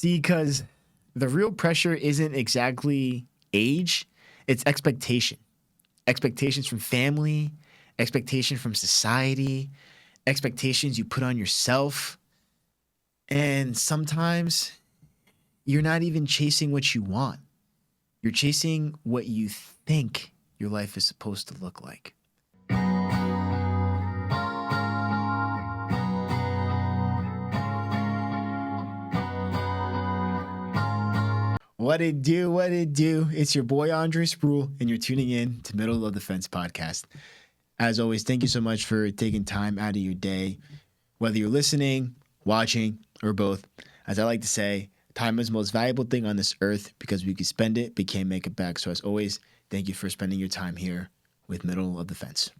See, because the real pressure isn't exactly age, it's expectation. Expectations from family, expectation from society, expectations you put on yourself. And sometimes you're not even chasing what you want. You're chasing what you think your life is supposed to look like. What it do, what it do. It's your boy Andre Spruell, and you're tuning in to Middle of the Fence podcast. As always, thank you so much for taking time out of your day, whether you're listening, watching, or both. As I like to say, time is the most valuable thing on this earth because we can spend it, but can't make it back. So as always, thank you for spending your time here with Middle of the Fence.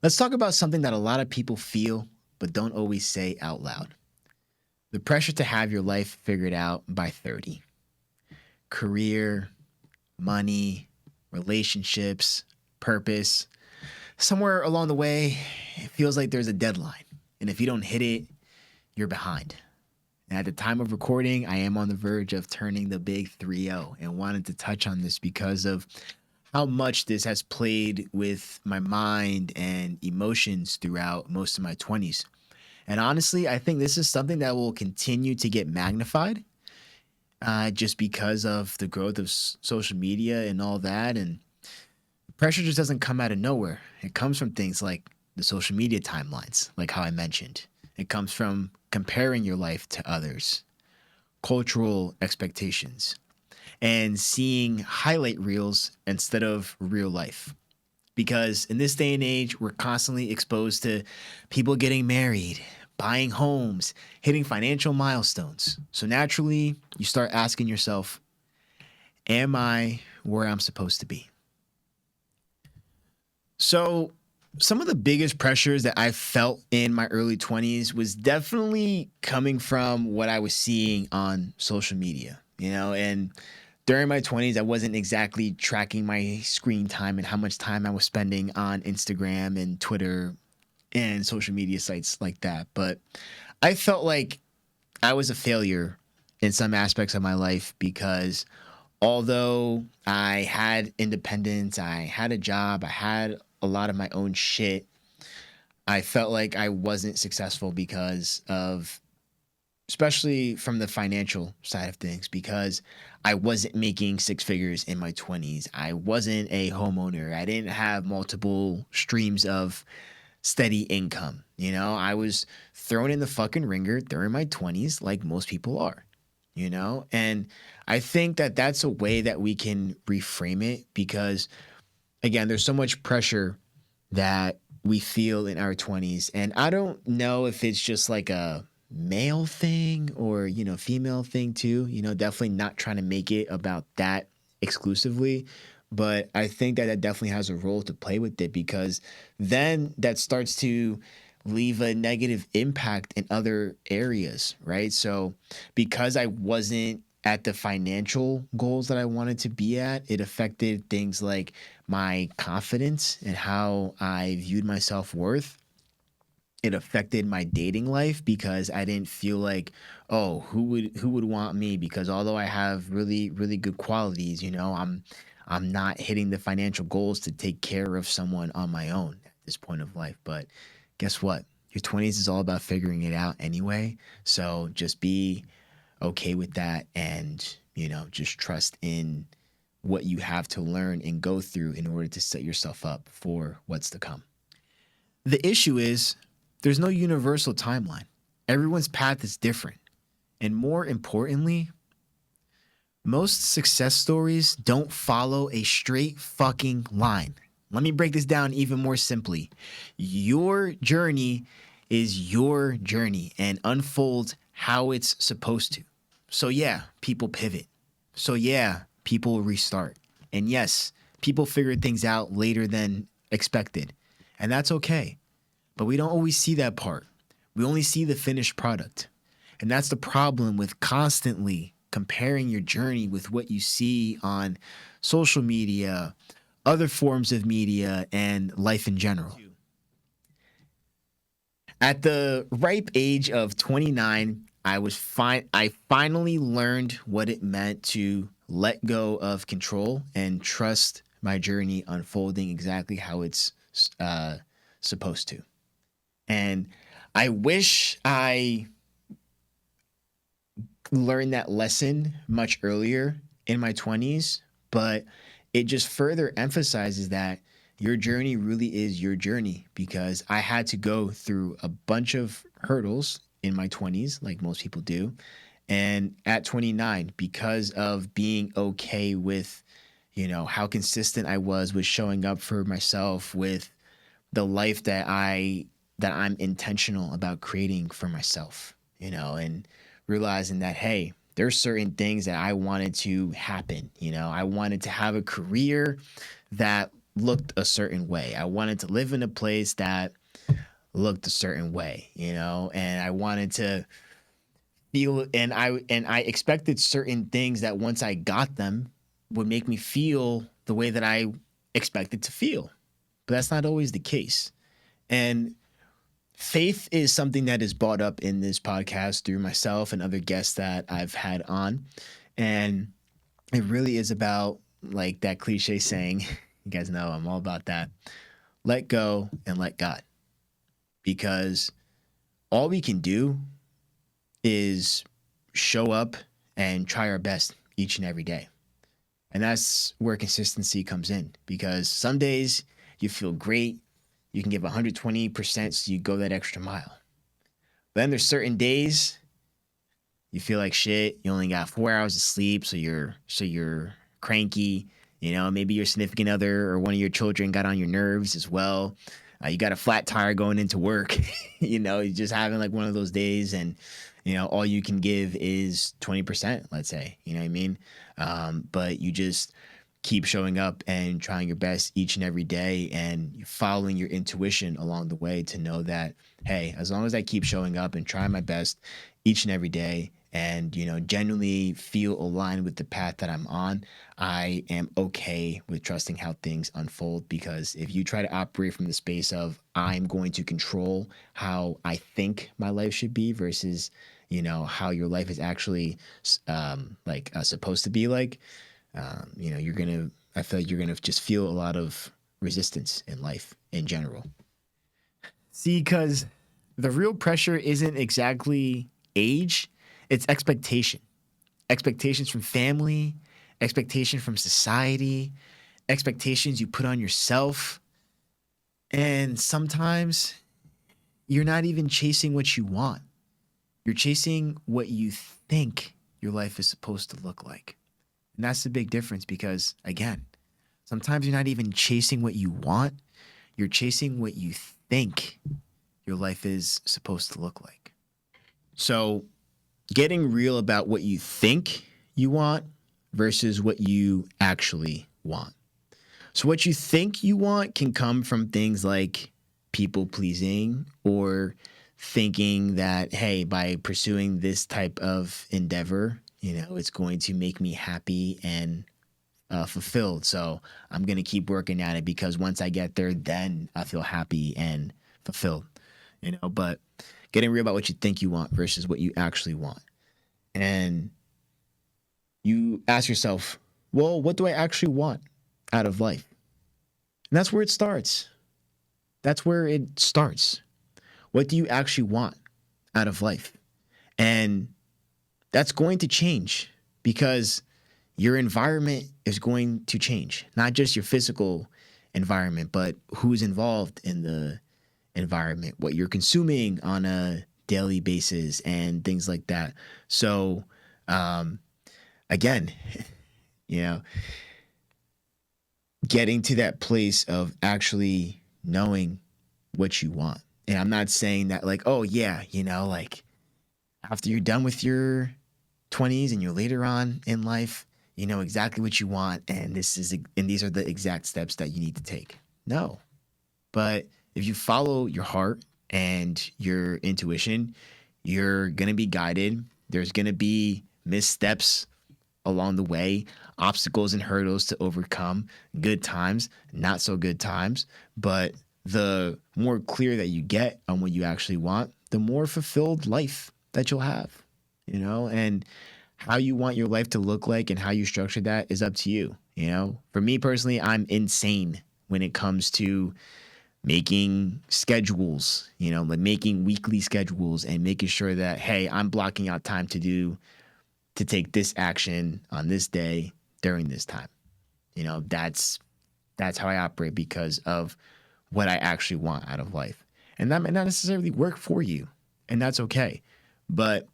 Let's talk about something that a lot of people feel, but don't always say out loud. The pressure to have your life figured out by 30. Career, money, relationships, purpose. Somewhere along the way, it feels like there's a deadline. And if you don't hit it, you're behind. And at the time of recording, I am on the verge of turning the big 3-0 and wanted to touch on this because of how much this has played with my mind and emotions throughout most of my 20s. And honestly, I think this is something that will continue to get magnified just because of the growth of social media and all that. And pressure just doesn't come out of nowhere. It comes from things like the social media timelines, like how I mentioned. It comes from comparing your life to others, cultural expectations, and seeing highlight reels instead of real life. Because in this day and age, we're constantly exposed to people getting married, buying homes, hitting financial milestones. So naturally, you start asking yourself, am I where I'm supposed to be? So some of the biggest pressures that I felt in my early 20s was definitely coming from what I was seeing on social media, and during my 20s, I wasn't exactly tracking my screen time and how much time I was spending on Instagram and Twitter and social media sites like that. But I felt like I was a failure in some aspects of my life because although I had independence, I had a job, I had a lot of my own shit, I felt like I wasn't successful because of, especially from the financial side of things, because I wasn't making six figures in my 20s. I wasn't a homeowner. I didn't have multiple streams of steady income. I was thrown in the fucking ringer during my 20s like most people are, and I think that that's a way that we can reframe it because, again, there's so much pressure that we feel in our 20s. And I don't know if it's just like a male thing or, female thing too, definitely not trying to make it about that exclusively. But I think that that definitely has a role to play with it because then that starts to leave a negative impact in other areas, right? So because I wasn't at the financial goals that I wanted to be at, it affected things like my confidence and how I viewed my self-worth. It affected my dating life because I didn't feel like, oh, who would want me? Because although I have really, really good qualities, I'm not hitting the financial goals to take care of someone on my own at this point of life. But guess what? Your 20s is all about figuring it out anyway. So just be okay with that and, just trust in what you have to learn and go through in order to set yourself up for what's to come. The issue is there's no universal timeline. Everyone's path is different. And more importantly, most success stories don't follow a straight fucking line. Let me break this down even more simply. Your journey is your journey and unfolds how it's supposed to. So yeah, people pivot. So yeah, people restart. And yes, people figure things out later than expected. And that's okay. But we don't always see that part. We only see the finished product. And that's the problem with constantly comparing your journey with what you see on social media, other forms of media, and life in general. At the ripe age of 29, I finally learned what it meant to let go of control and trust my journey unfolding exactly how it's uh, supposed to. And I wish I learned that lesson much earlier in my 20s, but it just further emphasizes that your journey really is your journey because I had to go through a bunch of hurdles in my 20s, like most people do. And at 29, because of being okay with, how consistent I was with showing up for myself, with the life that I'm intentional about creating for myself, and realizing that hey, there's certain things that I wanted to happen. I wanted to have a career that looked a certain way. I wanted to live in a place that looked a certain way, and I wanted to feel and I expected certain things that once I got them would make me feel the way that I expected to feel. But that's not always the case. And faith is something that is brought up in this podcast through myself and other guests that I've had on. And it really is about like that cliche saying, you guys know I'm all about that. Let go and let God. Because all we can do is show up and try our best each and every day. And that's where consistency comes in because some days you feel great. You can give 120%, so you go that extra mile. But then there's certain days you feel like shit. You only got 4 hours of sleep, so you're cranky. Maybe your significant other or one of your children got on your nerves as well. You got a flat tire going into work. You're just having like one of those days, and all you can give is 20%. Let's say, you know what I mean. But you just keep showing up and trying your best each and every day and following your intuition along the way to know that, hey, as long as I keep showing up and trying my best each and every day and, genuinely feel aligned with the path that I'm on, I am okay with trusting how things unfold. Because if you try to operate from the space of I'm going to control how I think my life should be versus, how your life is actually supposed to be like, I feel like you're gonna just feel a lot of resistance in life in general. See, because the real pressure isn't exactly age, it's expectation. Expectations from family, expectation from society, expectations you put on yourself. And sometimes you're not even chasing what you want. You're chasing what you think your life is supposed to look like. And that's the big difference because, again, sometimes you're not even chasing what you want. You're chasing what you think your life is supposed to look like. So getting real about what you think you want versus what you actually want. So what you think you want can come from things like people pleasing or thinking that, hey, by pursuing this type of endeavor, it's going to make me happy and fulfilled. So I'm going to keep working at it because once I get there, then I feel happy and fulfilled, but getting real about what you think you want versus what you actually want. And you ask yourself, well, what do I actually want out of life? And that's where it starts. That's where it starts. What do you actually want out of life? And that's going to change because your environment is going to change, not just your physical environment, but who's involved in the environment, what you're consuming on a daily basis and things like that. So, again, getting to that place of actually knowing what you want. And I'm not saying that like, oh yeah, like after you're done with your 20s and you're later on in life, you know exactly what you want and these are the exact steps that you need to take. No. But if you follow your heart and your intuition, you're going to be guided. There's going to be missteps along the way, obstacles and hurdles to overcome, good times, not so good times. But the more clear that you get on what you actually want, the more fulfilled life that you'll have. and how you want your life to look like and how you structure that is up to you. For me personally, I'm insane when it comes to making schedules, like making weekly schedules and making sure that, hey, I'm blocking out time to take this action on this day during this time. That's how I operate because of what I actually want out of life. And that may not necessarily work for you, and that's okay. But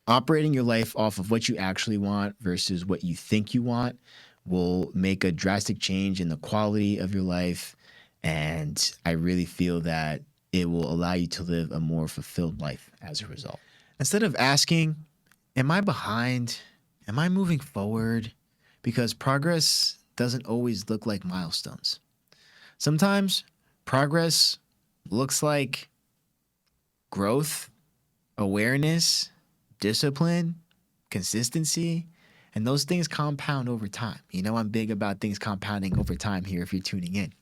operating your life off of what you actually want versus what you think you want will make a drastic change in the quality of your life. And I really feel that it will allow you to live a more fulfilled life as a result. Instead of asking, am I behind? Am I moving forward? Because progress doesn't always look like milestones. Sometimes progress looks like growth, awareness, discipline, consistency, and those things compound over time. I'm big about things compounding over time here if you're tuning in.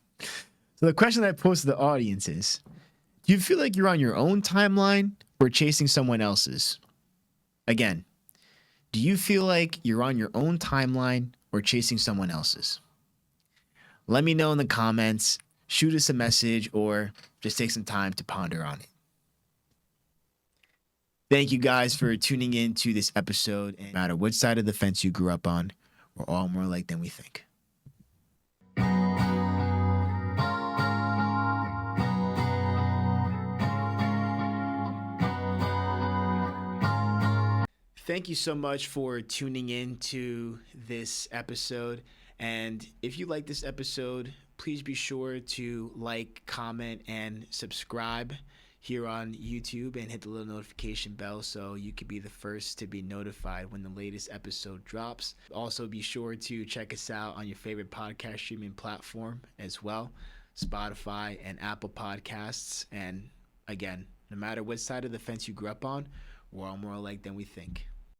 So the question that I posed to the audience is, do you feel like you're on your own timeline or chasing someone else's? Again, do you feel like you're on your own timeline or chasing someone else's? Let me know in the comments, shoot us a message, or just take some time to ponder on it. Thank you guys for tuning in to this episode. And no matter which side of the fence you grew up on, we're all more alike than we think. Thank you so much for tuning in to this episode. And if you like this episode, please be sure to like, comment, and subscribe here on YouTube and hit the little notification bell so you can be the first to be notified when the latest episode drops. Also, be sure to check us out on your favorite podcast streaming platform as well, Spotify and Apple Podcasts. And again, no matter what side of the fence you grew up on, we're all more alike than we think.